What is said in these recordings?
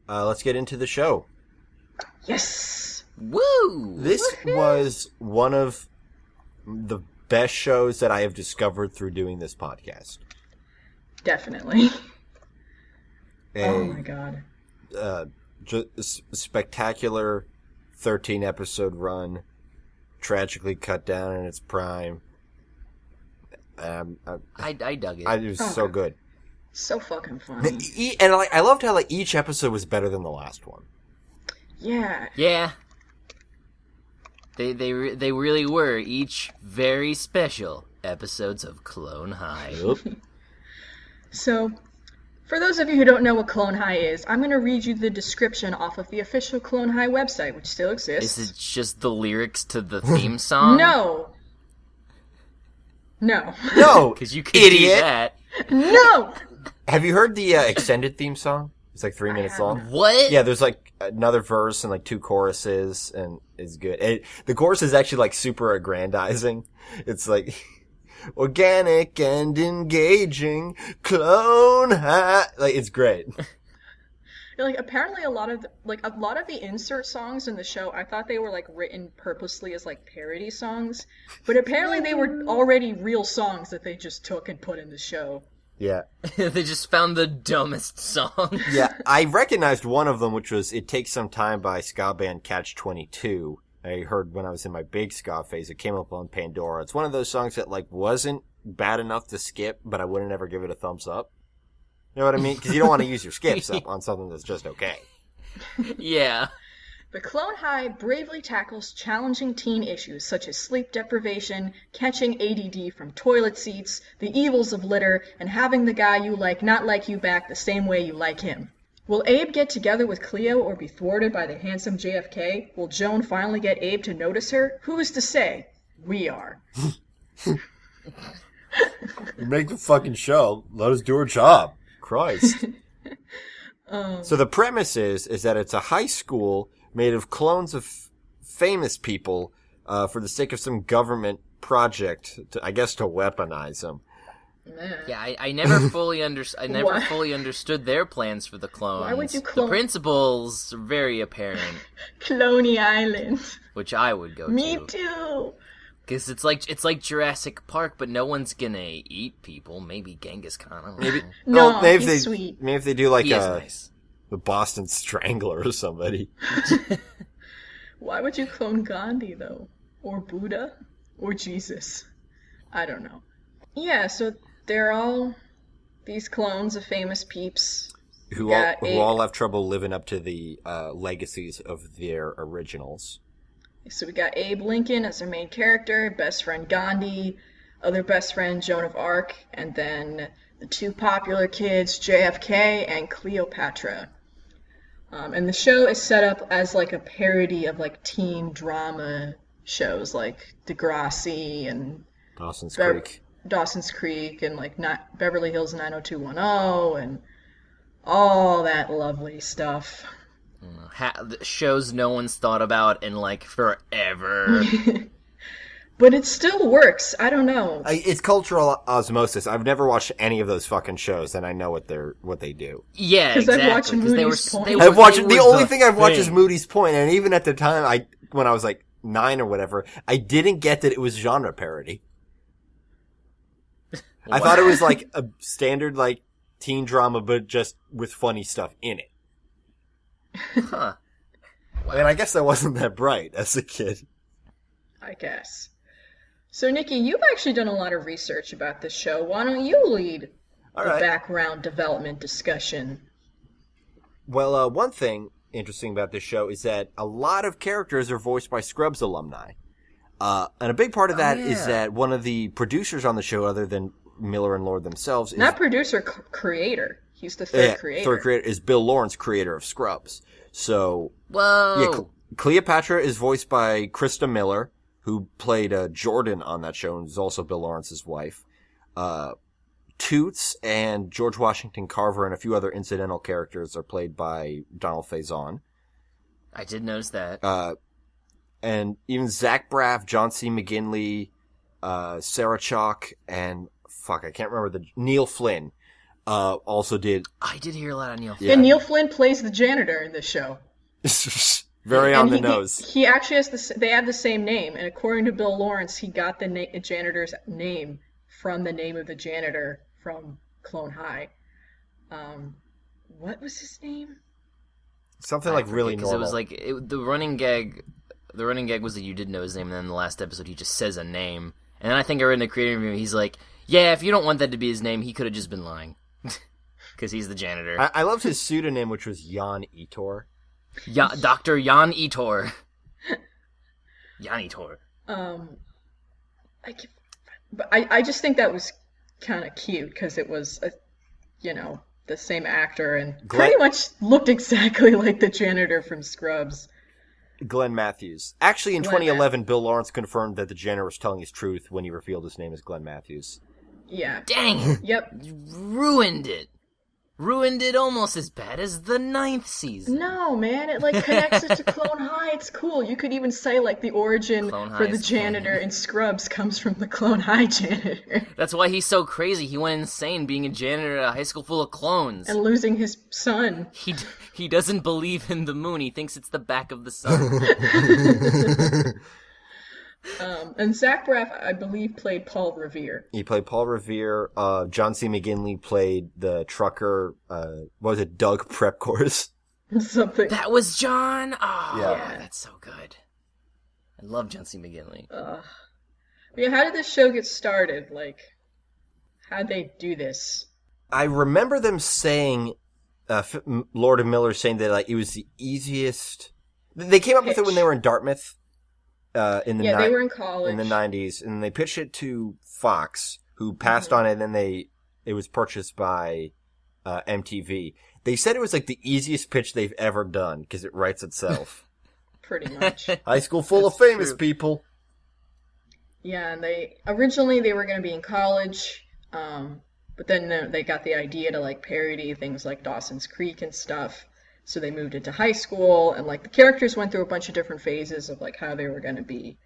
let's get into the show. Yes! Woo! This was one of the best shows that I have discovered through doing this podcast. Definitely. Oh my god. Just spectacular 13-episode run, tragically cut down in its prime. I dug it. It was so good. So fucking fun. And I loved how each episode was better than the last one. Yeah. Yeah. They really were each very special episodes of Clone High. So, for those of you who don't know what Clone High is, I'm going to read you the description off of the official Clone High website, which still exists. Is it just the lyrics to the theme song? No. Because you could idiot. do that. No! Have you heard the extended theme song? It's like 3 minutes long. What? Yeah, there's like another verse and like 2 choruses, and it's good. The chorus is actually like super aggrandizing. It's like organic and engaging, clone high. Like, it's great. Like, apparently a lot of the insert songs in the show, I thought they were like written purposely as like parody songs, but apparently they were already real songs that they just took and put in the show. Yeah. They just found the dumbest song. Yeah, I recognized one of them, which was It Takes Some Time by ska band Catch-22. I heard when I was in my big ska phase. It came up on Pandora. It's one of those songs that like wasn't bad enough to skip, but I wouldn't ever give it a thumbs up. You know what I mean? Because you don't want to use your skips up on something that's just okay. Yeah. But Clone High bravely tackles challenging teen issues such as sleep deprivation, catching ADD from toilet seats, the evils of litter, and having the guy you like not like you back the same way you like him. Will Abe get together with Cleo or be thwarted by the handsome JFK? Will Joan finally get Abe to notice her? Who is to say? We are. Make the fucking show. Let us do our job. Christ. So the premise is that it's a high school made of clones of famous people for the sake of some government project, to weaponize them. Yeah, I never fully understood their plans for the clones. Why would you clone? The principles are very apparent. Cloney Island. Which I would go Me to. too. Because it's like Jurassic Park, but no one's gonna eat people. Maybe Genghis Khan. Maybe he's sweet. Maybe if they do like He is nice. the Boston Strangler or somebody. Why would you clone Gandhi, though? Or Buddha? Or Jesus? I don't know. Yeah, so they're all these clones of famous peeps. Who all have trouble living up to the legacies of their originals. So we got Abe Lincoln as our main character, best friend Gandhi, other best friend Joan of Arc, and then the 2 popular kids, JFK and Cleopatra. And the show is set up as like a parody of like teen drama shows like Degrassi and Dawson's Creek and like Beverly Hills 90210 and all that lovely stuff. Shows no one's thought about in like forever. But it still works. I don't know. It's cultural osmosis. I've never watched any of those fucking shows, and I know what they do. Yeah, exactly. I've watched Moody's Point. The only thing I've watched is Moody's Point, and even at the time, when I was like 9 or whatever, I didn't get that it was genre parody. I thought it was like a standard like teen drama, but just with funny stuff in it. Huh. Wow. I mean, I guess I wasn't that bright as a kid. I guess. So, Nicky, you've actually done a lot of research about this show. Why don't you lead the background development discussion? Well, one thing interesting about this show is that a lot of characters are voiced by Scrubs alumni. And a big part of that is that one of the producers on the show, other than Miller and Lord themselves, is... Not producer, creator. He's the third creator. Third creator is Bill Lawrence, creator of Scrubs. So, whoa. Yeah, Cleopatra is voiced by Krista Miller, who played Jordan on that show and is also Bill Lawrence's wife. Toots and George Washington Carver and a few other incidental characters are played by Donald Faison. I did notice that. And even Zach Braff, John C. McGinley, Sarah Chalk, and I can't remember Neil Flynn. Also did. I did hear a lot on Neil Flynn. Yeah. And Neil Flynn plays the janitor in this show. Very on And the nose. He actually has they have the same name, and according to Bill Lawrence, he got the janitor's name from the name of the janitor from Clone High. What was his name? Something like really normal. It was like the running gag. The running gag was that you didn't know his name, and then in the last episode he just says a name. And then I think I read in the creative review, he's like, "Yeah, if you don't want that to be his name, he could have just been lying, because he's the janitor." I loved his pseudonym, which was Jan Etor. Dr. Jan Etor. Jan Etor. I just think that was kind of cute because it was the same actor and pretty much looked exactly like the janitor from Scrubs. Glenn Matthews. Actually, in 2011, Bill Lawrence confirmed that the janitor was telling his truth when he revealed his name as Glenn Matthews. Yeah. Dang. Yep. You ruined it. Ruined it almost as bad as the 9th season. No, man, it connects it to Clone High. It's cool. You could even say the origin for the janitor in Scrubs comes from the Clone High janitor. That's why he's so crazy. He went insane being a janitor at a high school full of clones. And losing his son. He doesn't believe in the moon. He thinks it's the back of the sun. And Zach Braff, I believe, played Paul Revere. He played Paul Revere. John C. McGinley played the trucker. What was it? Doug Prep Course. Something. That was John. Oh, yeah. That's so good. I love John C. McGinley. But yeah, how did this show get started? How'd they do this? I remember them saying, Lord and Miller saying that it was the easiest. They came up with it when they were in Dartmouth. They were in college in the 90s, and they pitched it to Fox, who passed on it, and then it was purchased by MTV. They said it was the easiest pitch they've ever done because it writes itself. Pretty much. High school full of famous people. Yeah, and originally they were going to be in college, but then they got the idea to parody things like Dawson's Creek and stuff. So they moved into high school, and the characters went through a bunch of different phases of how they were going to be,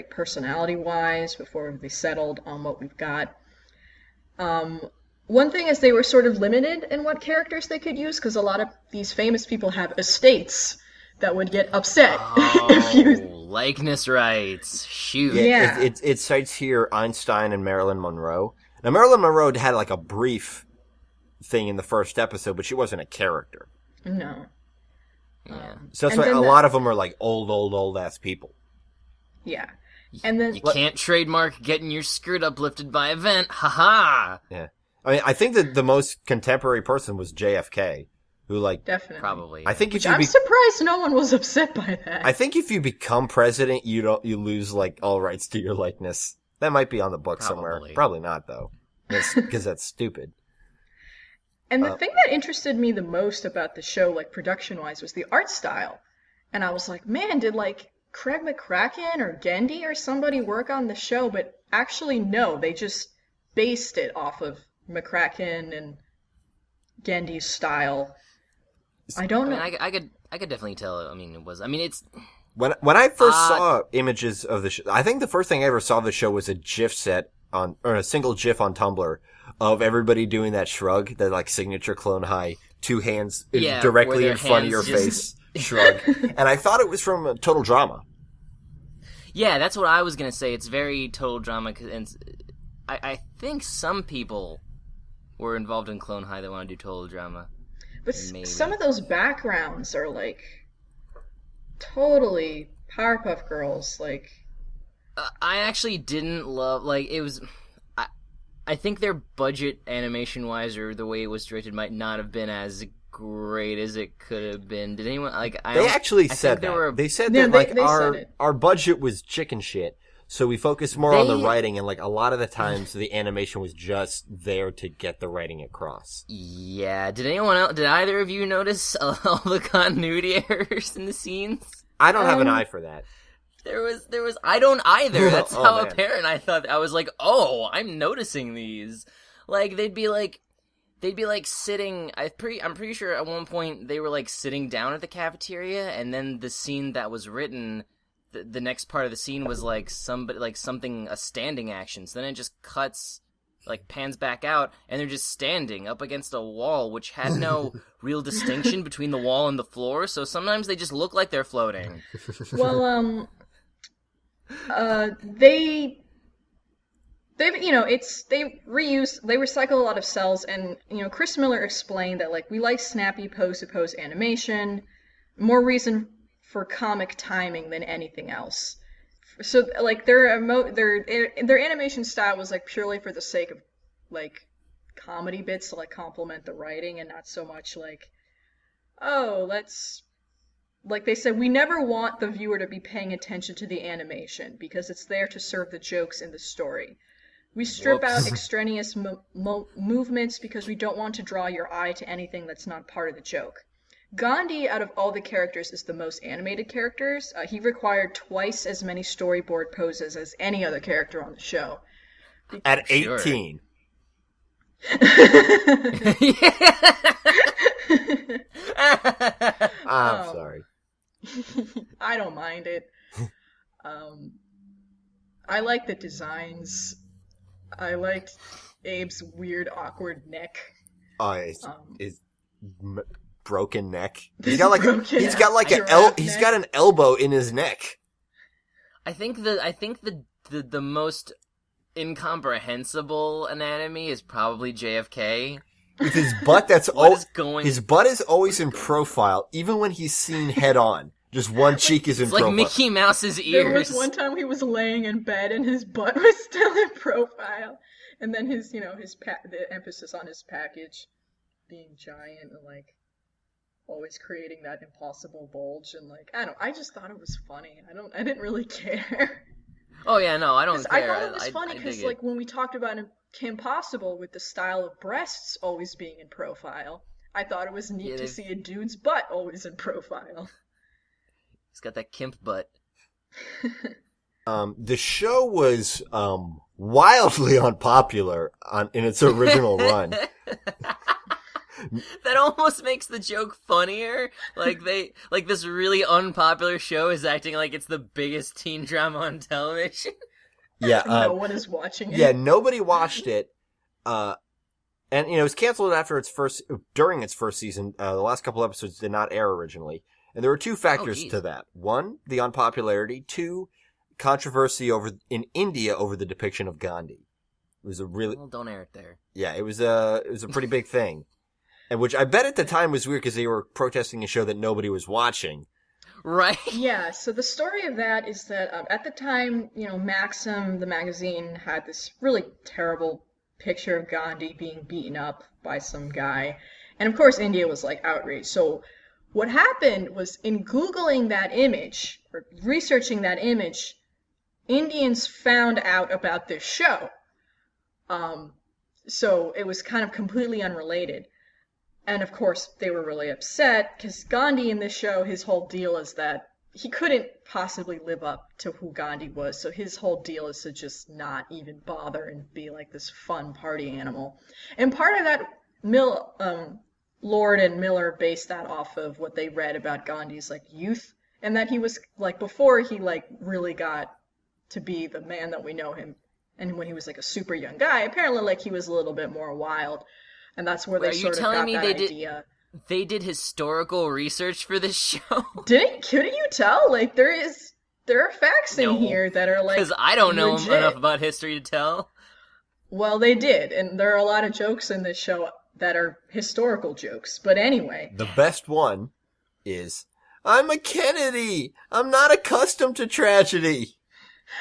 personality-wise, before they settled on what we've got. One thing is they were sort of limited in what characters they could use, because a lot of these famous people have estates that would get upset if you likeness rights. Shoot. Yeah. It cites here Einstein and Marilyn Monroe. Now Marilyn Monroe had a brief thing in the first episode, but she wasn't a character. No. Yeah. So that's why a lot of them are old ass people. Yeah. And then you can't trademark getting your skirt uplifted by a vent. Ha. Yeah. I mean, I think that the most contemporary person was JFK, who definitely probably. I think I'm surprised no one was upset by that. I think if you become president, you lose all rights to your likeness. That might be on the book somewhere. Probably not though, because that's stupid. And the thing that interested me the most about the show, production-wise, was the art style. And I was like, man, did, Craig McCracken or Gendy or somebody work on the show? But actually, no. They just based it off of McCracken and Gendy's style. I don't know. I could definitely tell. I mean, it was. I mean, it's. When I first saw images of the show, I think the first thing I ever saw of the show was a GIF set or a single GIF on Tumblr of everybody doing that shrug, that signature Clone High, two hands directly in front of your face shrug. And I thought it was from Total Drama. Yeah, that's what I was going to say. It's very Total Drama. And I think some people were involved in Clone High that want to do Total Drama. But some of those backgrounds are totally Powerpuff Girls. I actually didn't love, it was... I think their budget, animation-wise, or the way it was directed, might not have been as great as it could have been. Did anyone They actually said that. They said that our budget was chicken shit, so we focused more on the writing, and a lot of the times the animation was just there to get the writing across. Yeah. Did either of you notice all the continuity errors in the scenes? I don't have an eye for that. There was, I don't either. That's how apparent I thought. I was like, oh, I'm noticing these. They'd be sitting, I'm pretty sure at one point they were sitting down at the cafeteria, and then the scene that was written, the next part of the scene was somebody, something, a standing action. So then it just cuts like pans back out, and they're just standing up against a wall, which had no real distinction between the wall and the floor. So sometimes they just look like they're floating. Well, they recycle a lot of cells, and Chris Miller explained that like we like snappy pose to pose animation, more reason for comic timing than anything else. So like their animation style was like purely for the sake of like comedy bits to like complement the writing, and not so much like, oh, let's, like they said, we never want the viewer to be paying attention to the animation because it's there to serve the jokes in the story. We strip out extraneous movements because we don't want to draw your eye to anything that's not part of the joke. Gandhi, out of all the characters, is the most animated characters. He required twice as many storyboard poses as any other character on the show. At 18. I'm sorry. I don't mind it. I like the designs. I liked Abe's weird, awkward neck. Oh, his broken neck. He's got like he's got an elbow in his neck. I think the most incomprehensible anatomy is probably JFK. With his butt, his butt is always in profile, even when he's seen head on. Just one cheek is in profile. It's like Mickey Mouse's ears. There was one time he was laying in bed and his butt was still in profile, and then the emphasis on his package being giant and like always creating that impossible bulge, and like I just thought it was funny. I didn't really care. Oh yeah, no, I don't care. I thought it was funny because like when we talked about Kim Possible with the style of breasts always being in profile, I thought it was neat to see a dude's butt always in profile. He's got that Kimp butt. The show was wildly unpopular in its original run. That almost makes the joke funnier. Like this really unpopular show is acting like it's the biggest teen drama on television. Yeah, no one is watching it. Yeah, nobody watched it. And it was canceled during its first season. The last couple episodes did not air originally. And there were two factors to that. One, the unpopularity. Two, controversy in India over the depiction of Gandhi. It was don't air it there. Yeah, it was a pretty big thing. And which I bet at the time was weird because they were protesting a show that nobody was watching. Right. Yeah, so the story of that is that at the time, Maxim, the magazine, had this really terrible picture of Gandhi being beaten up by some guy. And of course, India was like outraged. So what happened was in Googling that image, or researching that image, Indians found out about this show. So it was kind of completely unrelated. And of course, they were really upset because Gandhi in this show, his whole deal is that he couldn't possibly live up to who Gandhi was. So his whole deal is to just not even bother and be like this fun party animal. And part of that, Lord and Miller based that off of what they read about Gandhi's like youth, and that he was like before he like really got to be the man that we know him, and when he was like a super young guy, apparently like he was a little bit more wild. And that's where they sort of got that idea. They did historical research for this show? Couldn't you tell? Like, there are facts in here that are like, because I don't know legit. Enough about history to tell. Well, they did, and there are a lot of jokes in this show that are historical jokes. But anyway. The best one is, I'm a Kennedy! I'm not accustomed to tragedy!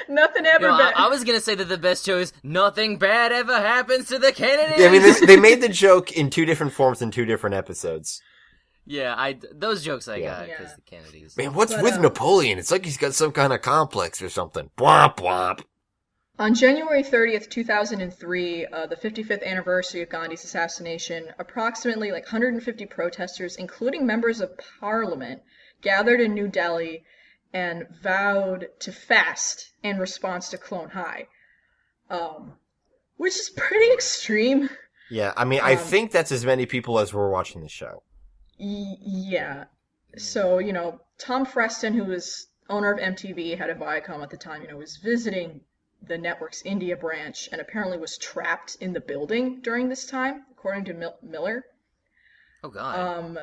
Nothing ever bad. I was going to say that the best show is nothing bad ever happens to the Kennedys. Yeah, I mean, they made the joke in two different forms in two different episodes. Yeah, those jokes I got because the Kennedys. Man, what's with Napoleon? It's like he's got some kind of complex or something. Bwomp, bwomp. On January 30th, 2003, the 55th anniversary of Gandhi's assassination, approximately like 150 protesters, including members of parliament, gathered in New Delhi and vowed to fast in response to Clone High, which is pretty extreme. Yeah, I mean, I think that's as many people as were watching the show. Yeah. So, Tom Freston, who was owner of MTV, had a Viacom at the time, was visiting the network's India branch and apparently was trapped in the building during this time, according to Miller. Oh, God.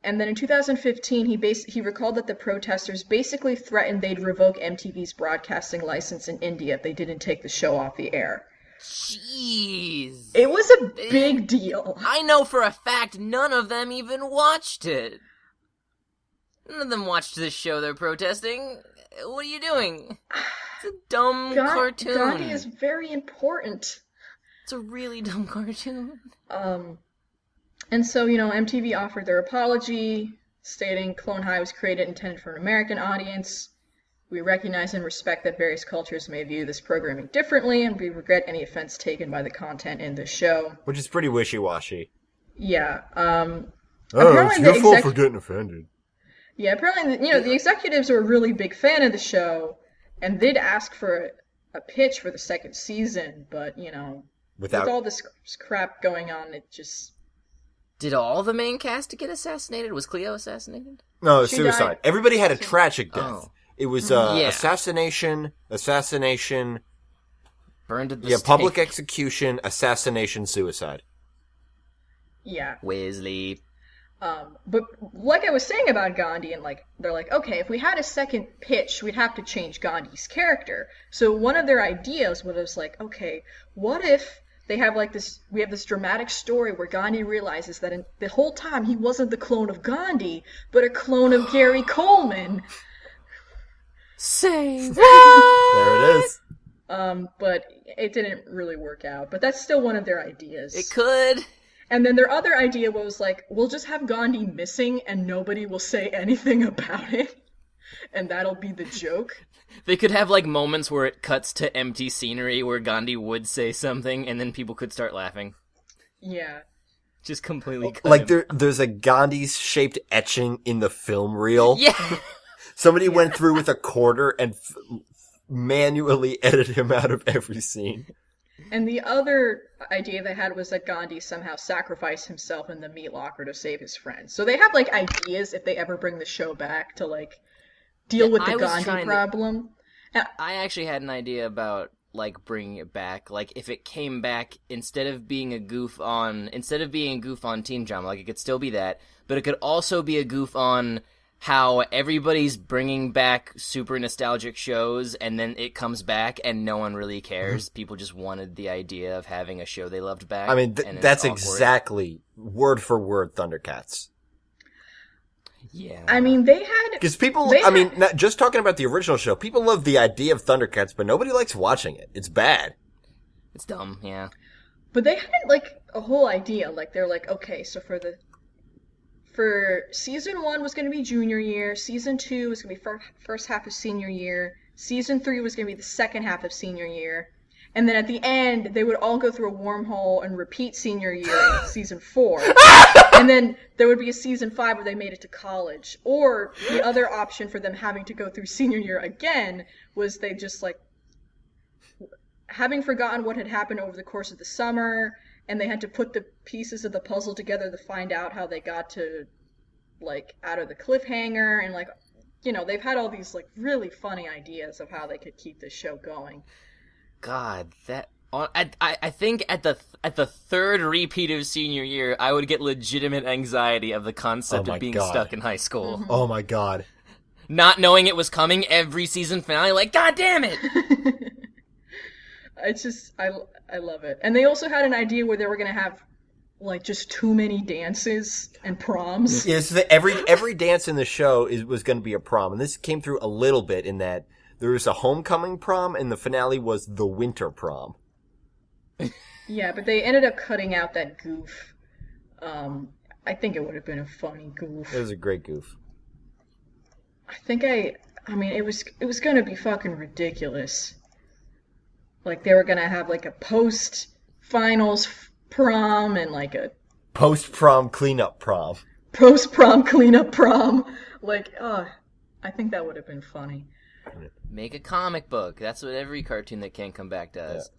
And then in 2015, he recalled that the protesters basically threatened they'd revoke MTV's broadcasting license in India if they didn't take the show off the air. Jeez. It was a big deal. I know for a fact none of them even watched it. None of them watched this show they're protesting. What are you doing? It's a dumb cartoon. Gandhi is very important. It's a really dumb cartoon. And so, MTV offered their apology, stating Clone High was created and intended for an American audience. We recognize and respect that various cultures may view this programming differently, and we regret any offense taken by the content in the show. Which is pretty wishy-washy. Yeah. It's your fault for getting offended. Yeah, apparently, the executives were a really big fan of the show, and did ask for a pitch for the second season, but, with all this crap going on, it just... Did all the main cast get assassinated? Was Cleo assassinated? No, it was suicide. Died. Everybody had a tragic death. Oh. It was assassination, burned at the stake. Public execution, assassination, suicide. Yeah. Weasley. But like I was saying about Gandhi, and they're like, okay, if we had a second pitch, we'd have to change Gandhi's character. So one of their ideas was like, okay, what if they have we have this dramatic story where Gandhi realizes that the whole time he wasn't the clone of Gandhi, but a clone of Gary Coleman. Say what? There it is. But it didn't really work out. But that's still one of their ideas. It could. And then their other idea was we'll just have Gandhi missing and nobody will say anything about it. And that'll be the joke. They could have moments where it cuts to empty scenery where Gandhi would say something and then people could start laughing. Yeah. Just completely cut him. There's a Gandhi-shaped etching in the film reel. Yeah. Somebody went through with a quarter and manually edited him out of every scene. And the other idea they had was that Gandhi somehow sacrificed himself in the meat locker to save his friends. So they have ideas if they ever bring the show back to deal with the Gandhi problem. I actually had an idea about bringing it back. If it came back instead of being a goof on teen drama, it could still be that, but it could also be a goof on how everybody's bringing back super nostalgic shows and then it comes back and no one really cares. People just wanted the idea of having a show they loved back. I mean, that's exactly word for word Thundercats. Yeah. I mean, they had... Because people, not just talking about the original show, people love the idea of Thundercats, but nobody likes watching it. It's bad. It's dumb, yeah. But they had, a whole idea. They're okay, so for season 1 was going to be junior year, season 2 was going to be first half of senior year, season 3 was going to be the second half of senior year, and then at the end, they would all go through a wormhole and repeat senior year in season 4. And then there would be a season 5 where they made it to college. Or the other option for them having to go through senior year again was they just having forgotten what had happened over the course of the summer, and they had to put the pieces of the puzzle together to find out how they got to out of the cliffhanger, and they've had all these really funny ideas of how they could keep this show going. God, I think at the third repeat of senior year, I would get legitimate anxiety of the concept of being stuck in high school. Mm-hmm. Oh my God. Not knowing it was coming every season finale, God damn it! I love it. And they also had an idea where they were going to have just too many dances and proms. Yeah, so every dance in the show was going to be a prom, and this came through a little bit in that there was a homecoming prom, and the finale was the winter prom. Yeah, but they ended up cutting out that goof. I think it would have been a funny goof. It was a great goof. I mean, it was going to be fucking ridiculous. They were going to have a post-finals prom and a... Post-prom cleanup prom. Post-prom cleanup prom. I think that would have been funny. Make a comic book. That's what every cartoon that can't come back does.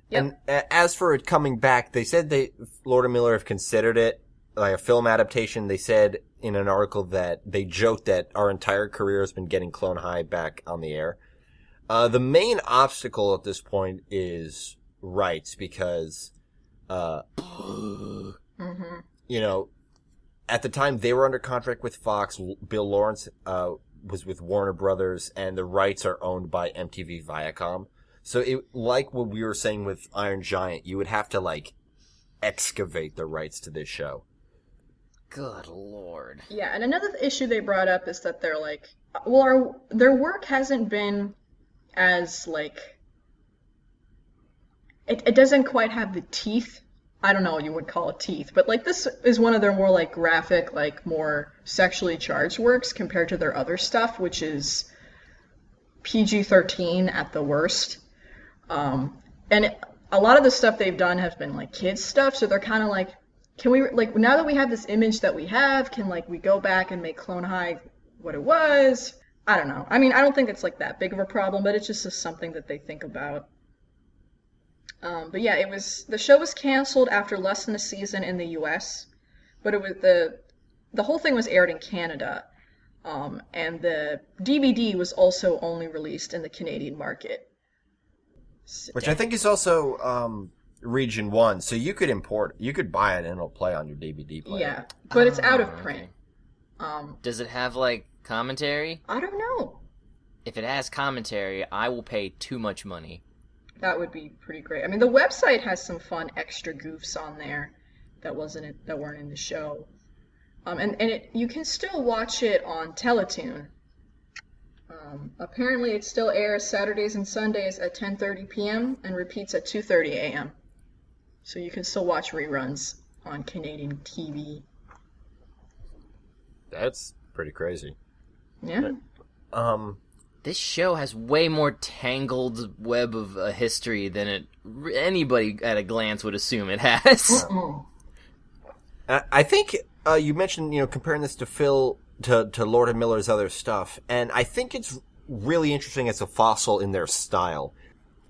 Yeah. Yep. And as for it coming back, they said Lord and Miller have considered it a film adaptation. They said in an article that they joked that our entire career has been getting Clone High back on the air. The main obstacle at this point is rights because, Mm-hmm. you know, at the time they were under contract with Fox. Bill Lawrence was with Warner Brothers, and the rights are owned by MTV Viacom. So, like what we were saying with Iron Giant, you would have to like excavate the rights to this show. Good lord. Yeah, and another issue they brought up is that they're like, well, their work hasn't been as like, it doesn't quite have the teeth. I don't know what you would call it teeth, but like this is one of their more like graphic, like more sexually charged works compared to their other stuff, which is PG-13 at the worst. A lot of the stuff they've done has been like kids stuff, so they're kind of like, can we, like, now that we have this image that we have, can like we go back and make Clone High what it was? I don't know. I mean, I don't think it's like that big of a problem, but it's just something that they think about. But yeah, the show was canceled after less than a season in the U.S., but it was the whole thing was aired in Canada, and the DVD was also only released in the Canadian market. Which I think is also Region 1, so you could buy it and it'll play on your DVD player. Yeah, but it's out of print. Okay. Does it have, like, commentary? I don't know. If it has commentary, I will pay too much money. That would be pretty great. I mean, the website has some fun extra goofs on there that weren't in the show. You can still watch it on Teletoon. Apparently it still airs Saturdays and Sundays at 10:30 p.m. and repeats at 2:30 a.m. So you can still watch reruns on Canadian TV. That's pretty crazy. Yeah. This show has way more tangled web of history than anybody at a glance would assume it has. I think you mentioned, comparing this to Lord and Miller's other stuff, and I think it's really interesting as a fossil in their style.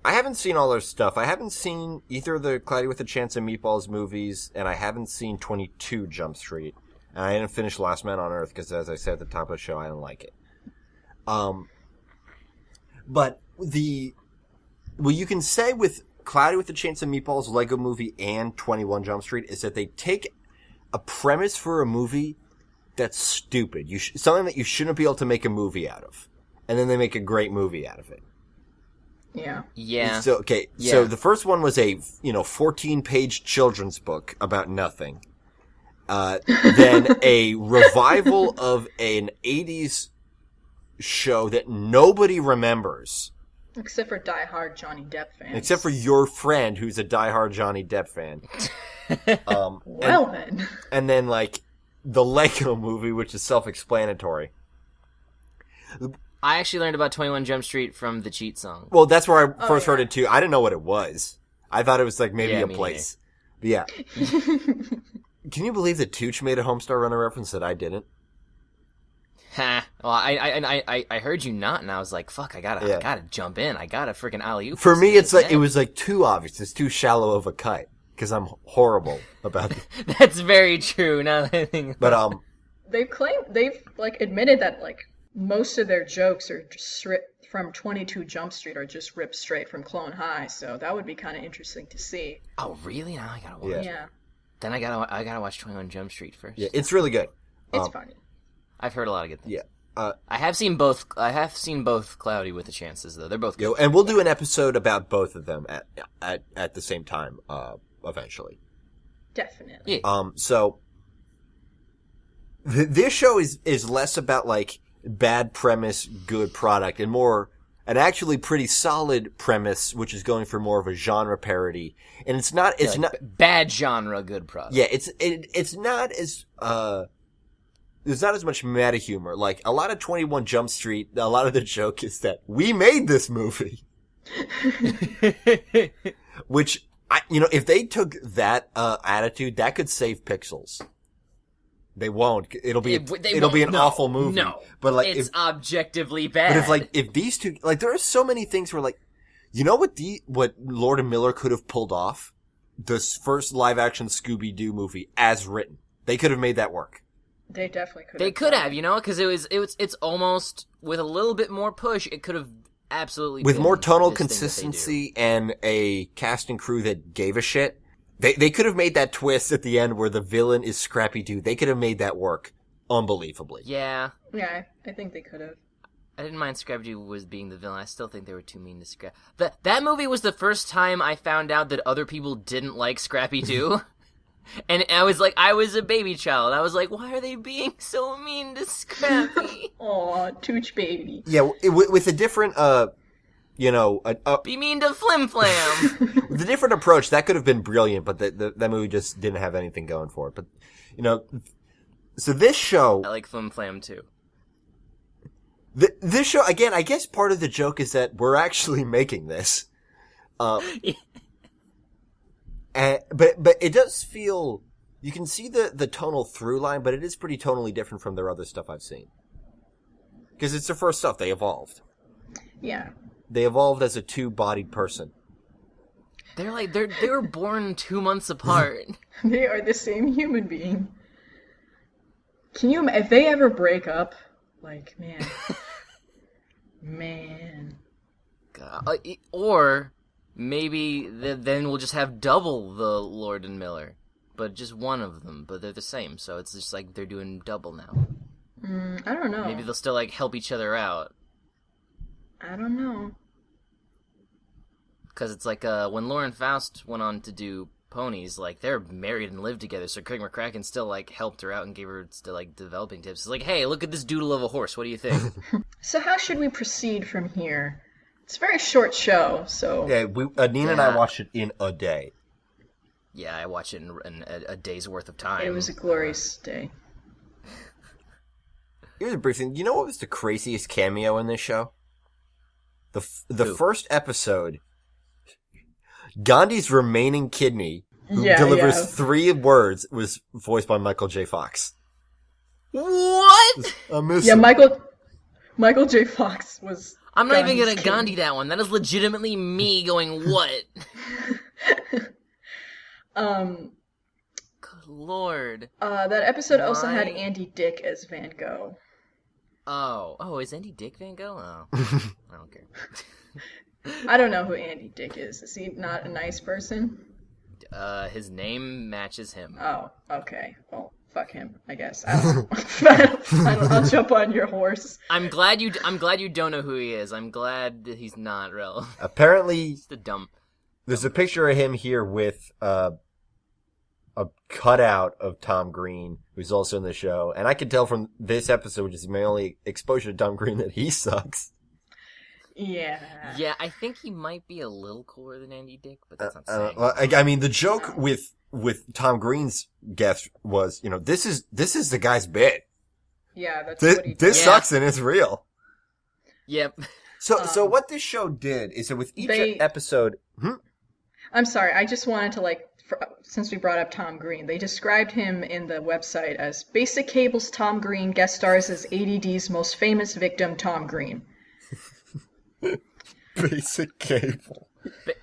I haven't seen all their stuff. I haven't seen either the Cloudy with a Chance of Meatballs movies, and I haven't seen 22 Jump Street. And I didn't finish Last Man on Earth because, as I said at the top of the show, I didn't like it. But what you can say with Cloudy with a Chance of Meatballs, Lego Movie, and 21 Jump Street is that they take a premise for a movie that's stupid. Something that you shouldn't be able to make a movie out of. And then they make a great movie out of it. Yeah. Yeah. So, okay. Yeah. So the first one was a, 14-page children's book about nothing. Then a revival of an 80s show that nobody remembers. Except for diehard Johnny Depp fans. Except for your friend who's a diehard Johnny Depp fan. Then. And then, like, the Lego Movie, which is self-explanatory. I actually learned about 21 Jump Street from the Cheat song. Well, that's where I first heard it, too. I didn't know what it was. I thought it was, like, maybe a place. But yeah. Can you believe that Tooch made a Homestar Runner reference that I didn't? Ha. Well, I heard you not, and I was like, fuck, I gotta jump in. I gotta freaking alley-oop. For me, it's like, it was, like, too obvious. It's too shallow of a cut. Because I'm horrible about it. That's very true, now that I think about it. They've, like, admitted that, like, most of their jokes are just from 22 Jump Street are just ripped straight from Clone High, so that would be kind of interesting to see. Oh, really? Now I gotta watch. Yeah. Then I gotta watch 21 Jump Street first. Yeah, it's really good. It's funny. I've heard a lot of good things. Yeah. I have seen both Cloudy with the Chances, though. They're both good. And we'll do an episode about both of them at the same time, eventually. Definitely. Yeah. So this show is less about like bad premise, good product, and more an actually pretty solid premise, which is going for more of a genre parody. And it's not bad genre, good product. Yeah, it's not as there's not as much meta humor. Like a lot of 21 Jump Street, a lot of the joke is that we made this movie, which. If they took that attitude, that could save Pixels. They won't. It'll be an awful movie. No, but like it's objectively bad. But if these two, like, there are so many things where, like, what Lord and Miller could have pulled off, this first live action Scooby Doo movie as written. They could have made that work. They definitely could. They could have, because it's almost with a little bit more push. It could have absolutely with been more tonal this thing that they do. consistency and a cast and crew that gave a shit. They could have made that twist at the end where the villain is Scrappy Doo. They could have made that work unbelievably. Yeah. Yeah, I think they could have. I didn't mind Scrappy-Doo was being the villain. I still think they were too mean to Scrap. That movie was the first time I found out that other people didn't like Scrappy-Doo. And I was a baby child. I was like, why are they being so mean to Scrappy? Aw, Tooch baby. Yeah, with a different, Be mean to Flim Flam. with a different approach, that could have been brilliant, but that movie just didn't have anything going for it. But, so this show... I like Flim Flam, too. This show, again, I guess part of the joke is that we're actually making this. But it does feel, you can see the tonal through line, but it is pretty tonally different from their other stuff I've seen. Because it's their first stuff, they evolved. Yeah. They evolved as a two-bodied person. They were born 2 months apart. They are the same human being. If they ever break up, like, man. God. Or maybe then we'll just have double the Lord and Miller, but just one of them. But they're the same, so it's just like they're doing double now. I don't know. Maybe they'll still help each other out. I don't know. Because it's like when Lauren Faust went on to do Ponies, they're married and live together, so Craig McCracken still helped her out and gave her still developing tips. It's like, hey, look at this doodle of a horse. What do you think? So how should we proceed from here? It's a very short show, so... Yeah, Nina and I watched it in a day. Yeah, I watched it in a day's worth of time. It was a glorious day. Here's a brief thing. You know what was the craziest cameo in this show? The first episode, Gandhi's remaining kidney, who delivers 3 words, was voiced by Michael J. Fox. What? I miss Yeah, him. Michael J. Fox was... I'm not even Gandhi's gonna Gandhi that one. That is legitimately me going, what? Good lord. That episode also had Andy Dick as Van Gogh. Oh, is Andy Dick Van Gogh? Oh, I don't care. I don't know who Andy Dick is. Is he not a nice person? His name matches him. Oh, okay. Well, fuck him, I guess. I'll jump on your horse. I'm glad you don't know who he is. I'm glad that he's not relevant. Apparently, there's a picture of him here with a cutout of Tom Green, who's also in the show. And I can tell from this episode, which is my only exposure to Tom Green, that he sucks. Yeah. Yeah, I think he might be a little cooler than Andy Dick, but that's not saying. I mean, the joke with Tom Green's guest was, this is the guy's bit. Yeah, that's what he did. This sucks and it's real. Yep. So what this show did is that with each episode... I'm sorry, I just wanted to, since we brought up Tom Green, they described him in the website as Basic Cable's Tom Green guest stars as ADD's most famous victim, Tom Green. Basic Cable.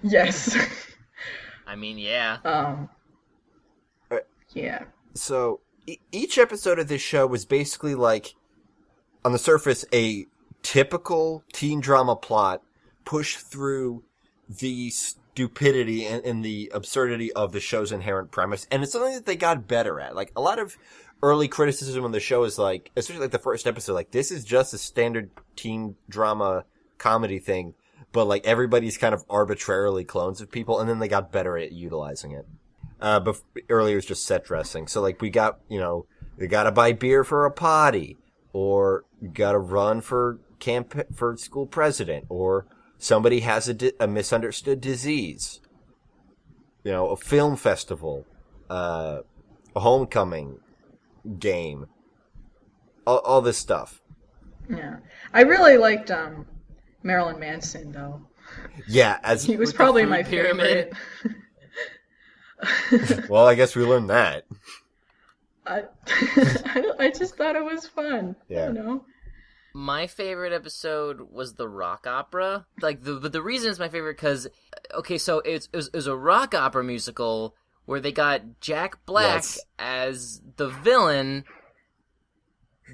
Yes. I mean, yeah. Yeah. So each episode of this show was basically on the surface, a typical teen drama plot pushed through the stupidity and the absurdity of the show's inherent premise. And it's something that they got better at. A lot of early criticism on the show is especially the first episode, this is just a standard teen drama comedy thing, but everybody's kind of arbitrarily clones of people, and then they got better at utilizing it. But earlier it was just set dressing. So we got, they gotta buy beer for a potty, or you gotta run for school president, or somebody has a misunderstood disease. A film festival, a homecoming game, all this stuff. Yeah. I really liked, Marilyn Manson, though. Yeah, he was probably my favorite. Well, I guess we learned that. I just thought it was fun. Yeah. I don't know. My favorite episode was the rock opera. But the reason it's my favorite because, so it was a rock opera musical where they got Jack Black as the villain,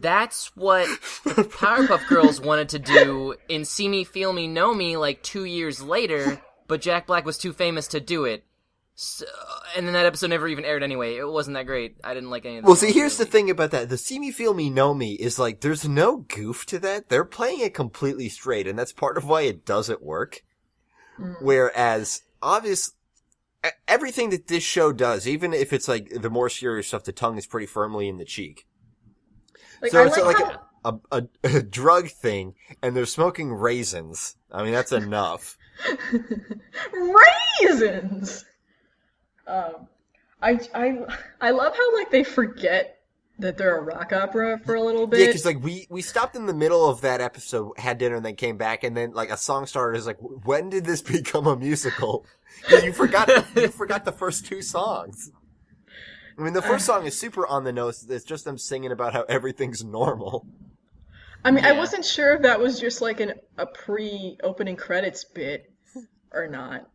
That's what the Powerpuff Girls wanted to do in See Me, Feel Me, Know Me like 2 years later, but Jack Black was too famous to do it. So, and then that episode never even aired anyway. It wasn't that great. I didn't like any of that. Well, see, here's the thing about that. The See Me, Feel Me, Know Me is like, there's no goof to that. They're playing it completely straight, and that's part of why it doesn't work. Whereas, obviously, everything that this show does, even if it's like the more serious stuff, the tongue is pretty firmly in the cheek. Like, so it's like a drug thing, and they're smoking raisins. I mean, that's enough. Raisins! I love how, like, they forget that they're a rock opera for a little bit. Yeah, because, like, we stopped in the middle of that episode, had dinner, and then came back, and then, like, a song started. It's like, when did this become a musical? Because you forgot the first two songs. I mean, the first song is super on the nose. It's just them singing about how everything's normal. I mean, I wasn't sure if that was just, like, a pre-opening credits bit or not.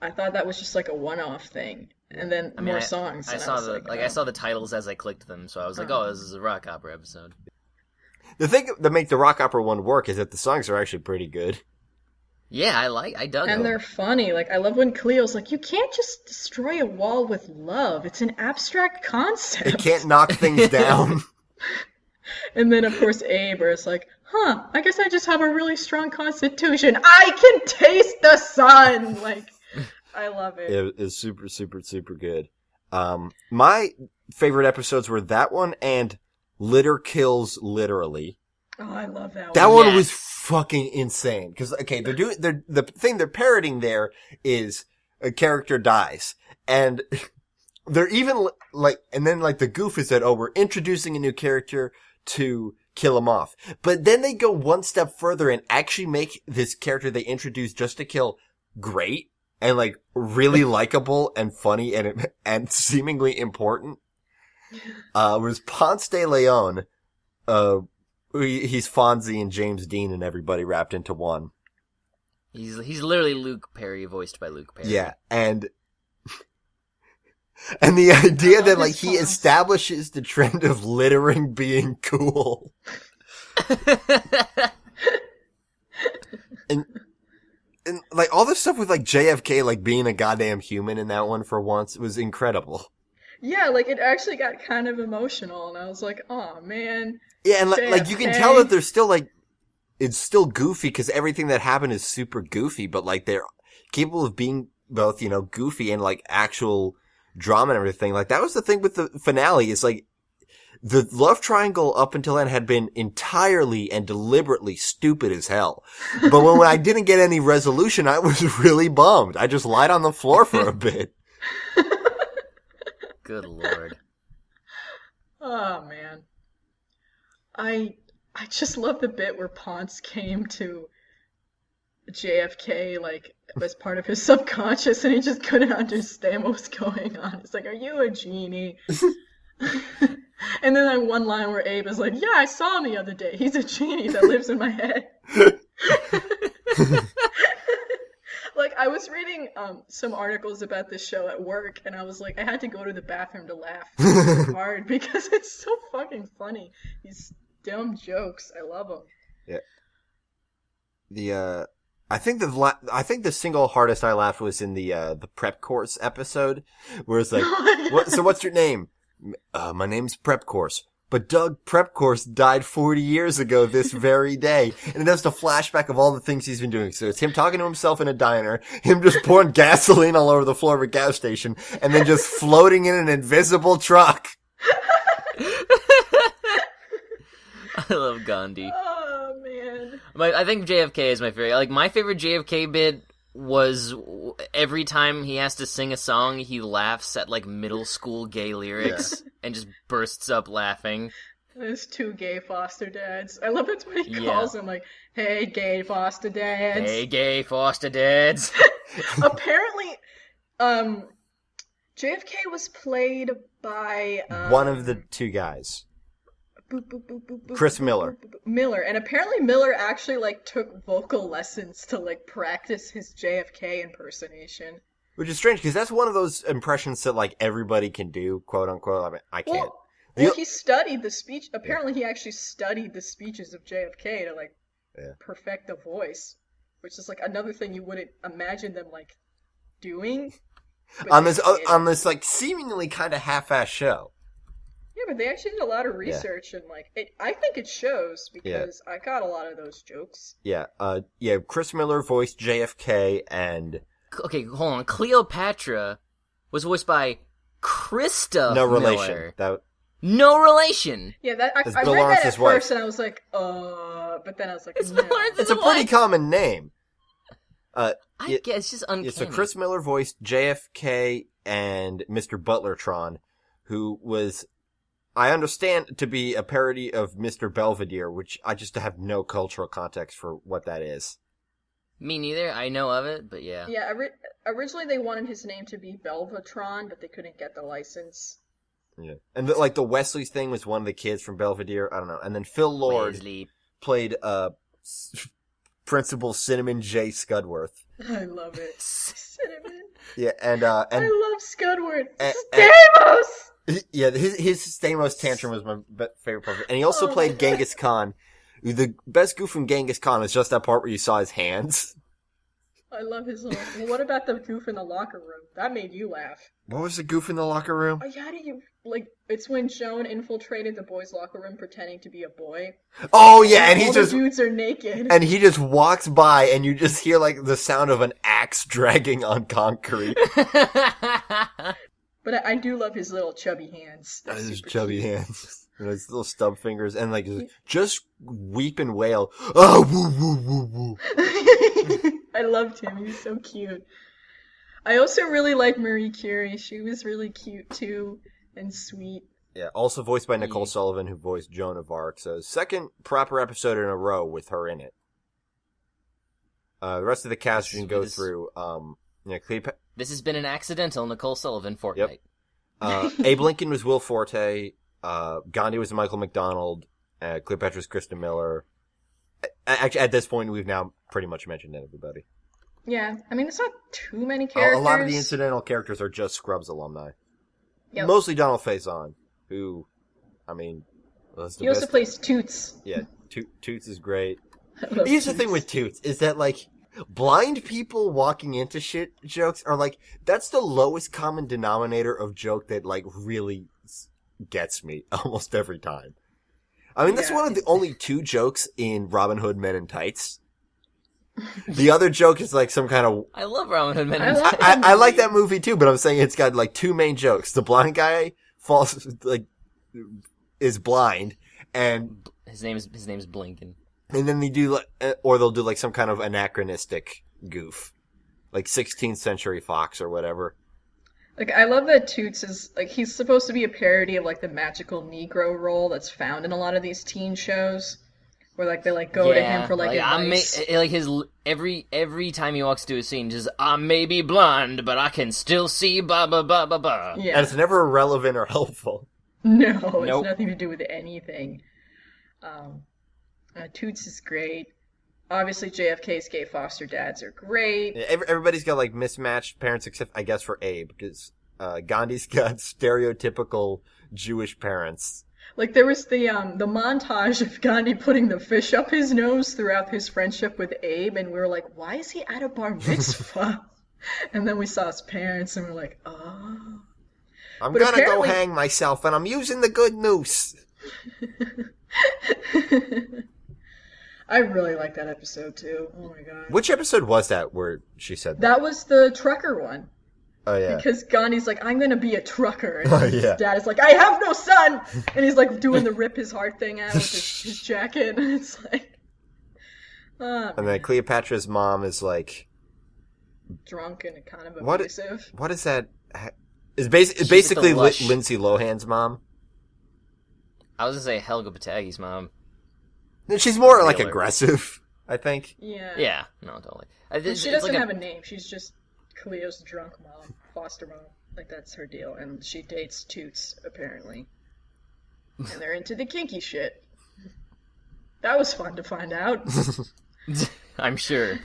I thought that was just, like, a one-off thing. And then more songs. I saw I saw the titles as I clicked them, so I was like, oh, this is a rock opera episode. The thing that makes the rock opera one work is that the songs are actually pretty good. Yeah, I dug them. And they're funny. Like, I love when Cleo's like, you can't just destroy a wall with love. It's an abstract concept. It can't knock things down. And then, of course, Abe is like, I guess I just have a really strong constitution. I can taste the sun! Like, I love it. It was super, super, super good. My favorite episodes were that one and Litter Kills Literally. Oh, I love that one. That one was fucking insane. Because, okay, the thing they're parroting there is a character dies. And they're even, like, and then, like, the goof is that, we're introducing a new character to kill him off. But then they go one step further and actually make this character they introduced just to kill great and, like, really likable and funny and seemingly important. Was Ponce de Leon, he's Fonzie and James Dean and everybody wrapped into one. He's literally Luke Perry, voiced by Luke Perry. Yeah, and the idea that, like, he establishes the trend of littering being cool. and like all this stuff with, like, JFK, like, being a goddamn human in that one for once was incredible. Yeah, like, it actually got kind of emotional, and I was like, oh, man. Yeah, and like you can tell that they're still, like, it's still goofy because everything that happened is super goofy, but, like, they're capable of being both, you know, goofy and, like, actual drama and everything. Like, that was the thing with the finale. It's like, the love triangle up until then had been entirely and deliberately stupid as hell. But when I didn't get any resolution, I was really bummed. I just lied on the floor for a bit. Good lord. Oh, man. I just love the bit where Ponce came to JFK, like, as part of his subconscious, and he just couldn't understand what was going on. It's like, are you a genie? And then that one line where Abe is like, yeah, I saw him the other day. He's a genie that lives in my head. Like, I was reading some articles about this show at work, and I was like, I had to go to the bathroom to laugh so hard because it's so fucking funny. These dumb jokes. I love them. Yeah. I think the single hardest I laughed was in the prep course episode, where it's like, so what's your name? My name's Prep Course. But Doug Prep Course died 40 years ago this very day. And it does the flashback of all the things he's been doing. So it's him talking to himself in a diner, him just pouring gasoline all over the floor of a gas station, and then just floating in an invisible truck. I love Gandhi. Oh, man. I think JFK is my favorite. Like, my favorite JFK bit was every time he has to sing a song, he laughs at, like, middle school gay lyrics and just bursts up laughing. There's two gay foster dads. I love it when he calls them, like, hey, gay foster dads. Hey, gay foster dads. Apparently, JFK was played by... one of the two guys. Chris Miller. Miller. And apparently Miller actually, like, took vocal lessons to, like, practice his JFK impersonation. Which is strange, because that's one of those impressions that, like, everybody can do, quote unquote. I mean, I can't. Well, he studied the speech. Apparently, he actually studied the speeches of JFK to like perfect the voice, which is like another thing you wouldn't imagine them like doing on this like seemingly kind of half-ass show. Yeah, but they actually did a lot of research and like I think it shows because I got a lot of those jokes. Yeah, Chris Miller voiced JFK and okay, hold on. Cleopatra was voiced by Krista no relation. Miller. No relation. Yeah, that I read that at first and I was like, but then I was like, no. It's a pretty common name. I guess it's just uncanny. So Chris Miller voiced JFK and Mr. Butlertron, who was, I understand, to be a parody of Mr. Belvedere, which I just have no cultural context for what that is. Me neither. I know of it, but yeah. Yeah, originally they wanted his name to be Belvatron, but they couldn't get the license. Yeah, and the Wesley's thing was one of the kids from Belvedere. I don't know. And then Phil Lord played Principal Cinnamon J. Scudworth. I love it. Cinnamon. Yeah, and I love Scudworth. Stamos. Yeah, his Stamos tantrum was my favorite part. And he also played Genghis Khan. The best goof from Genghis Khan is just that part where you saw his hands. I love his little... Well, what about the goof in the locker room? That made you laugh. What was the goof in the locker room? How do you... Like, it's when Joan infiltrated the boys' locker room pretending to be a boy. Oh, yeah, and all the dudes are naked. And he just walks by, and you just hear, like, the sound of an axe dragging on concrete. But I do love his little chubby hands. His chubby hands. And his little stub fingers, and, like, just weep and wail. Oh, woo, woo, woo, woo. I loved him. He was so cute. I also really like Marie Curie. She was really cute, too, and sweet. Yeah, also voiced by Nicole Sullivan, who voiced Joan of Arc. So, second proper episode in a row with her in it. The rest of the cast you can go through. This has been an accidental Nicole Sullivan fortnight. Yep. Abe Lincoln was Will Forte. Gandhi was Michael McDonald. Cleopatra's Krista Miller. Actually, at this point, we've now pretty much mentioned everybody. Yeah, I mean, it's not too many characters. A lot of the incidental characters are just Scrubs alumni. Yep. Mostly Donald Faison, who, I mean... He also plays Toots. Yeah, Toots is great. Here's the thing with Toots, is that, like, blind people walking into shit jokes are, like, that's the lowest common denominator of joke that, like, really gets me almost every time. I mean, that's one of the only two jokes in Robin Hood Men in Tights. The other joke is like some kind of... I love Robin Hood Men in Tights. I like that movie too, but I'm saying it's got like two main jokes. The blind guy is blind, and... His name's Blinken. And then they do, or they'll do like some kind of anachronistic goof. Like 16th Century Fox or whatever. Like, I love that Toots is, like, he's supposed to be a parody of, like, the magical Negro role that's found in a lot of these teen shows. Where, like, they, like, go to him for, like advice. His, every time he walks to a scene, just, I may be blind, but I can still see ba ba ba ba ba. Yeah. And it's never relevant or helpful. No, it's nothing to do with anything. Toots is great. Obviously, JFK's gay foster dads are great. Yeah, everybody's got, like, mismatched parents, except, I guess, for Abe, because Gandhi's got stereotypical Jewish parents. Like, there was the montage of Gandhi putting the fish up his nose throughout his friendship with Abe, and we were like, why is he at a bar mitzvah? And then we saw his parents, and we're like, oh. I'm gonna go hang myself, and I'm using the good noose. I really like that episode, too. Oh, my God. Which episode was that where she said that? That was the trucker one. Oh, yeah. Because Gandhi's like, I'm going to be a trucker. And his dad is like, I have no son! And he's like doing the rip his heart thing out with his jacket. And it's like... and then Cleopatra's mom is like... drunk and kind of abusive. What is that? It's basically Lindsay Lohan's mom. I was going to say Helga Pataghi's mom. She's more, like, aggressive, I think. Yeah. Yeah, no, totally. She doesn't have a name. She's just Cleo's drunk mom, foster mom. Like, that's her deal. And she dates Toots, apparently. And they're into the kinky shit. That was fun to find out. I'm sure.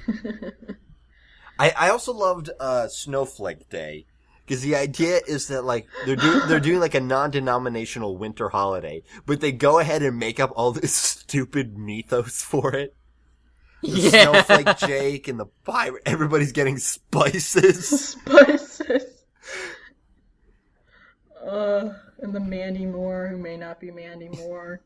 I also loved Snowflake Day. Because the idea is that, like, they're doing, like, a non-denominational winter holiday, but they go ahead and make up all this stupid mythos for it. The Snowflake Jake and the pirate, everybody's getting spices. Spices. And the Mandy Moore, who may not be Mandy Moore.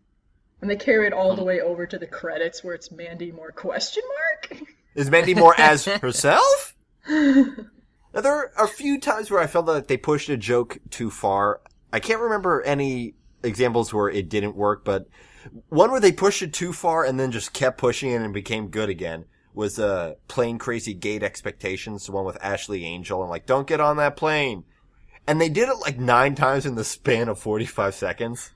And they carry it all the way over to the credits where it's Mandy Moore question mark? Is Mandy Moore as herself? Now, there are a few times where I felt that they pushed a joke too far. I can't remember any examples where it didn't work, but one where they pushed it too far and then just kept pushing it and became good again was Plane Crazy Gate Expectations, the one with Ashley Angel, and like, don't get on that plane. And they did it like 9 times in the span of 45 seconds.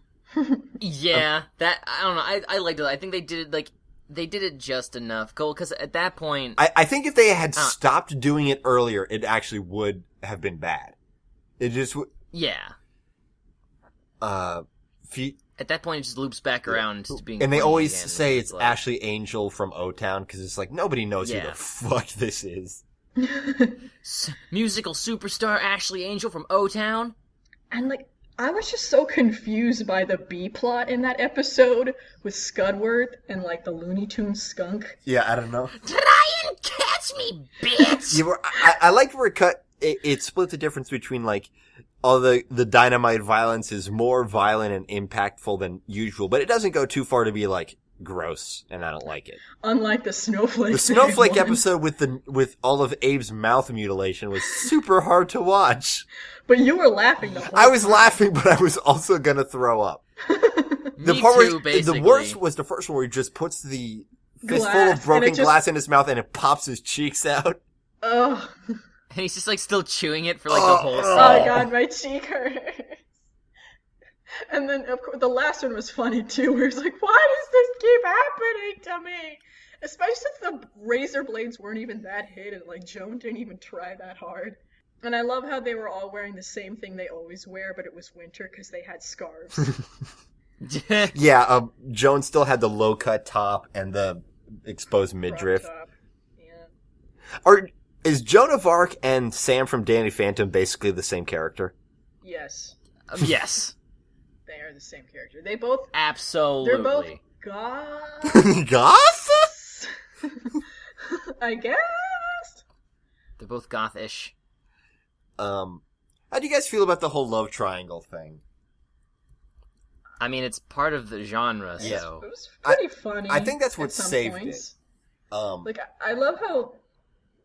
Yeah, that, I don't know, I liked it. I think they did it, like, they did it just enough, Cole, because at that point... I think if they had stopped doing it earlier, it actually would have been bad. It just would... Yeah. At that point, it just loops back around to being... And they always again, say it's like... Ashley Angel from O-Town, because it's like, nobody knows who the fuck this is. Musical superstar Ashley Angel from O-Town? And, like, I was just so confused by the B-plot in that episode with Scudworth and, like, the Looney Tunes skunk. Yeah, I don't know. Try and catch me, bitch! I liked where it split the difference between, like, all the dynamite violence is more violent and impactful than usual, but it doesn't go too far to be, like, gross, and I don't like it. Unlike the Snowflake. The Snowflake episode with all of Abe's mouth mutilation was super hard to watch. But you were laughing the whole time. I was laughing, but I was also gonna throw up. The worst was the first one where he just puts the fistful of broken glass in his mouth and it pops his cheeks out. Ugh. And he's just like still chewing it for like the whole scene. Oh god, my cheek hurts. And then, of course, the last one was funny too, where he's like, why does this keep happening to me? Especially since the razor blades weren't even that hidden, like, Joan didn't even try that hard. And I love how they were all wearing the same thing they always wear, but it was winter because they had scarves. Yeah, Joan still had the low-cut top and the exposed midriff. Yeah. Is Joan of Arc and Sam from Danny Phantom basically the same character? Yes. Yes. They are the same character. They both... Absolutely. They're both goth. Goth? I guess. They're both gothish. How do you guys feel about the whole love triangle thing? I mean, it's part of the genre, so... It was pretty funny. I think that's what saved points. It. Like, I love how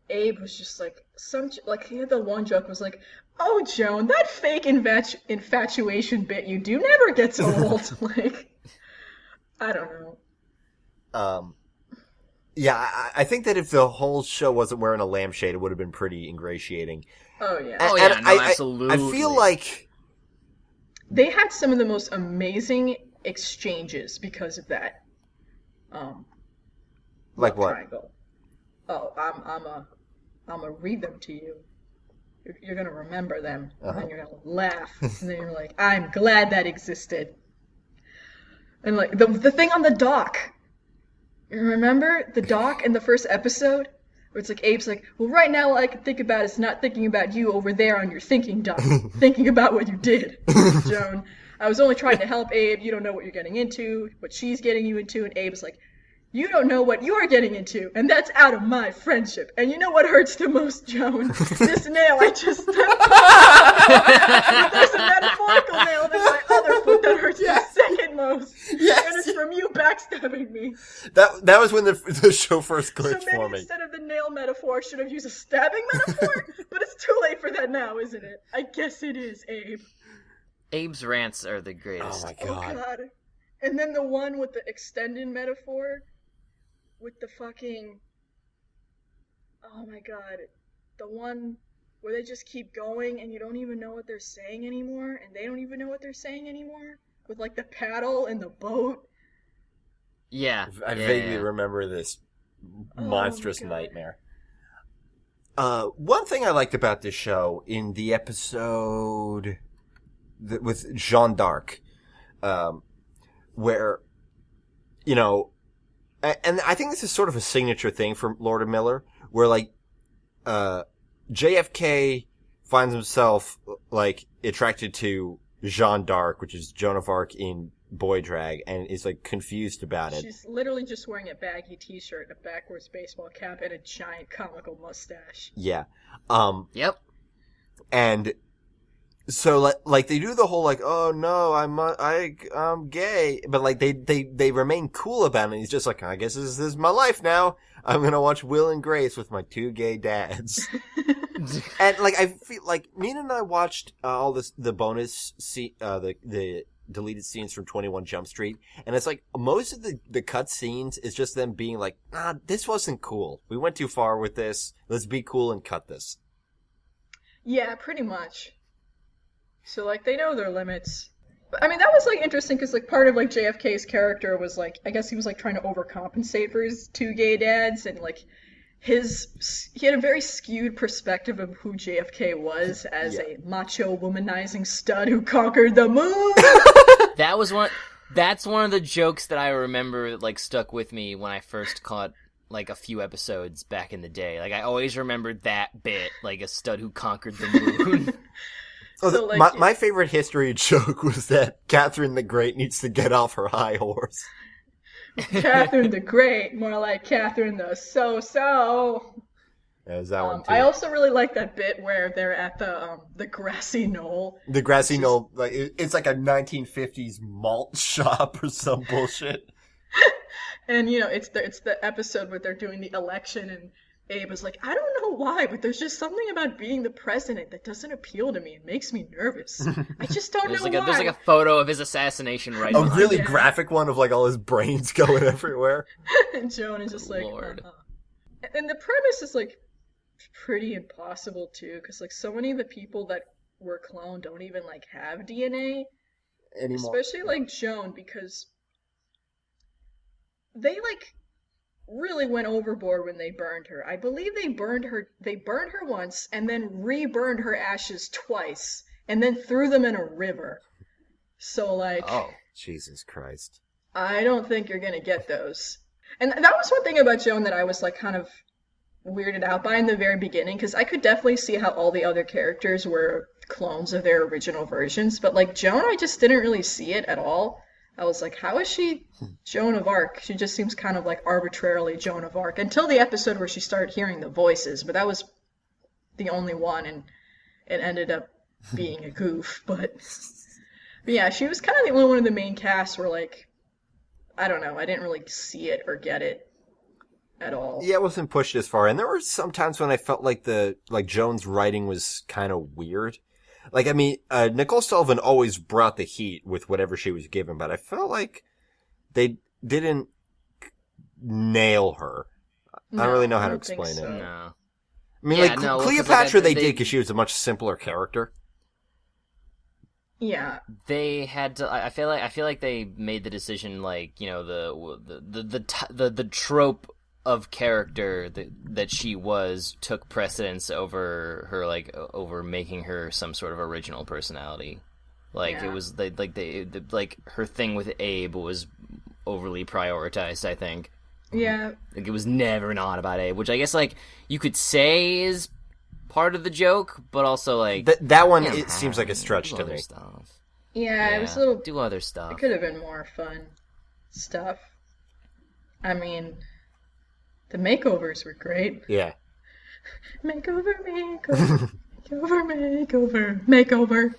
Abe was just like, he had the one joke was like, oh, Joan, that fake infatuation bit you do never gets old. Like, I don't know. Yeah, I think that if the whole show wasn't wearing a lampshade, it would have been pretty ingratiating. Oh, yeah. Absolutely. I feel like... They had some of the most amazing exchanges because of that. Like what? Triangle. Oh, I'm gonna read them to you. You're gonna remember them, and then you're gonna laugh, and then you're like, I'm glad that existed. And like the thing on the dock. You remember the dock in the first episode? Where it's like, Abe's like, well, right now all I can think about is not thinking about you over there on your thinking dock. Thinking about what you did, Joan. I was only trying to help Abe. You don't know what you're getting into, what she's getting you into. And Abe's like, you don't know what you're getting into, and that's out of my friendship. And you know what hurts the most, Joan? This nail I just... There's a metaphorical nail in my other foot that hurts the second most. Yes. And it's from you backstabbing me. That was when the show first glitched so for me. Instead of the nail metaphor, I should have used a stabbing metaphor? But it's too late for that now, isn't it? I guess it is, Abe. Abe's rants are the greatest. Oh my god. Oh god. And then the one with the extended metaphor... with the fucking, oh my god, the one where they just keep going and you don't even know what they're saying anymore, and they don't even know what they're saying anymore, with like the paddle and the boat. Yeah. I vaguely remember this monstrous nightmare. One thing I liked about this show, in the episode with Jeanne d'Arc, where, you know, and I think this is sort of a signature thing for Lord and Miller, where like, JFK finds himself, like, attracted to Jeanne d'Arc, which is Joan of Arc in boy drag, and is, like, confused about it. She's literally just wearing a baggy t-shirt, a backwards baseball cap, and a giant comical mustache. Yeah. Yep. And so, like, they do the whole, like, oh, no, I'm gay, but, like, they remain cool about it, and he's just like, I guess this is my life now. I'm gonna watch Will and Grace with my 2 gay dads. And, like, I feel like Nina and I watched all the bonus the deleted scenes from 21 Jump Street, and it's like most of the cut scenes is just them being like, this wasn't cool. We went too far with this. Let's be cool and cut this. Yeah, pretty much. So, like, they know their limits. But, I mean, that was, like, interesting, because, like, part of, like, JFK's character was, like, I guess he was, like, trying to overcompensate for his 2 gay dads, and, like, he had a very skewed perspective of who JFK was as a macho womanizing stud who conquered the moon. That's one of the jokes that I remember that, like, stuck with me when I first caught, like, a few episodes back in the day. Like, I always remembered that bit, like, a stud who conquered the moon. So, like, my favorite history joke was that Catherine the Great needs to get off her high horse. Catherine the Great, more like Catherine the So-So. There's that one too. I also really like that bit where they're at the grassy knoll. The grassy knoll, like it's like a 1950s malt shop or some bullshit. And you know, it's the episode where they're doing the election, and Abe was like, I don't know why, but there's just something about being the president that doesn't appeal to me. It makes me nervous. I just don't know why. There's like a photo of his assassination right A really graphic one of like all his brains going everywhere. And Joan is just like, Lord. And the premise is like pretty impossible too, because like so many of the people that were cloned don't even like have DNA anymore. Especially like Joan, because they like really went overboard when they burned her. I believe they burned her once and then reburned her ashes twice and then threw them in a river. So like, oh, Jesus Christ. I don't think you're going to get those. And that was one thing about Joan that I was like kind of weirded out by in the very beginning, because I could definitely see how all the other characters were clones of their original versions, but like Joan, I just didn't really see it at all. I was like, how is she Joan of Arc? She just seems kind of like arbitrarily Joan of Arc, until the episode where she started hearing the voices, but that was the only one, and it ended up being a goof. But yeah, she was kind of the only one in the main cast where like, I don't know, I didn't really see it or get it at all. Yeah, it wasn't pushed as far, and there were some times when I felt like Joan's writing was kind of weird. Like, I mean, Nicole Sullivan always brought the heat with whatever she was given, but I felt like they didn't nail her. No, I don't really know how to don't think explain so. it. No. I mean, Yeah, like, no, 'cause, Cleopatra like, they did because she was a much simpler character. Yeah. They had to. I feel like they made the decision, like, you know, the trope of character that she was took precedence over her, like, over making her some sort of original personality. Like, Yeah. it was like her thing with Abe was overly prioritized, I think. Yeah. Like, it was never not about Abe, which I guess, like, you could say is part of the joke, but also, like, That one, yeah, it seems like a stretch do to other me. stuff. Yeah, it was a little... do other stuff. It could have been more fun stuff. I mean, the makeovers were great. Yeah. Makeover, makeover, makeover, makeover.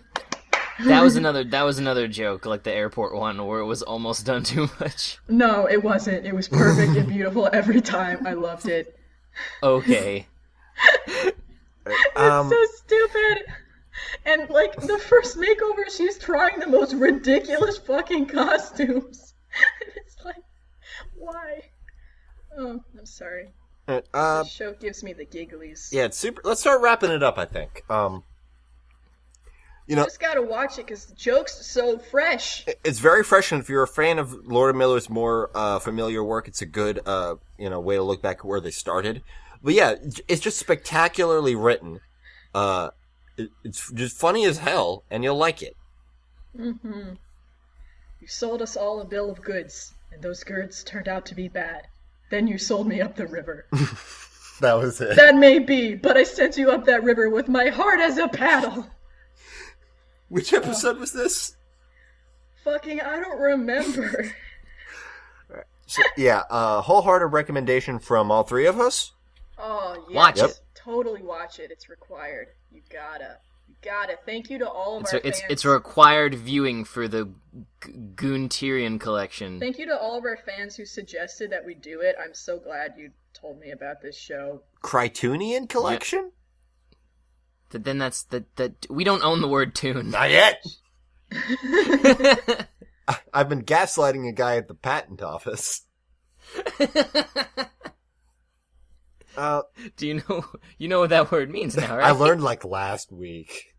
That was another joke, like the airport one, where it was almost done too much. No, it wasn't. It was perfect and beautiful every time. I loved it. Okay. It's so stupid. And, like, the first makeover, she's trying the most ridiculous fucking costumes. And it's like, why? Oh, I'm sorry. This show gives me the gigglies. Yeah, it's super. Let's start wrapping it up, I think. You know, You just gotta watch it because the joke's so fresh. it's very fresh, and if you're a fan of Lord Miller's more familiar work, it's a good way to look back at where they started. But yeah, it's just spectacularly written. It's just funny as hell, and you'll like it. Mm-hmm. You sold us all a bill of goods, and those goods turned out to be bad. Then you sold me up the river. That was it. That may be, but I sent you up that river with my heart as a paddle. Which episode was this? Fucking, I don't remember. So, yeah, wholehearted recommendation from all three of us. Oh, yeah. Watch it. Totally watch it. It's required. You gotta. Thank you to all of our fans. It's a required viewing for the Goonterian collection. Thank you to all of our fans who suggested that we do it. I'm so glad you told me about this show. Criterion collection? Yeah. Then that's that. We don't own the word tune. Not yet. I've been gaslighting a guy at the patent office. Do you know what that word means now, right? I learned like last week.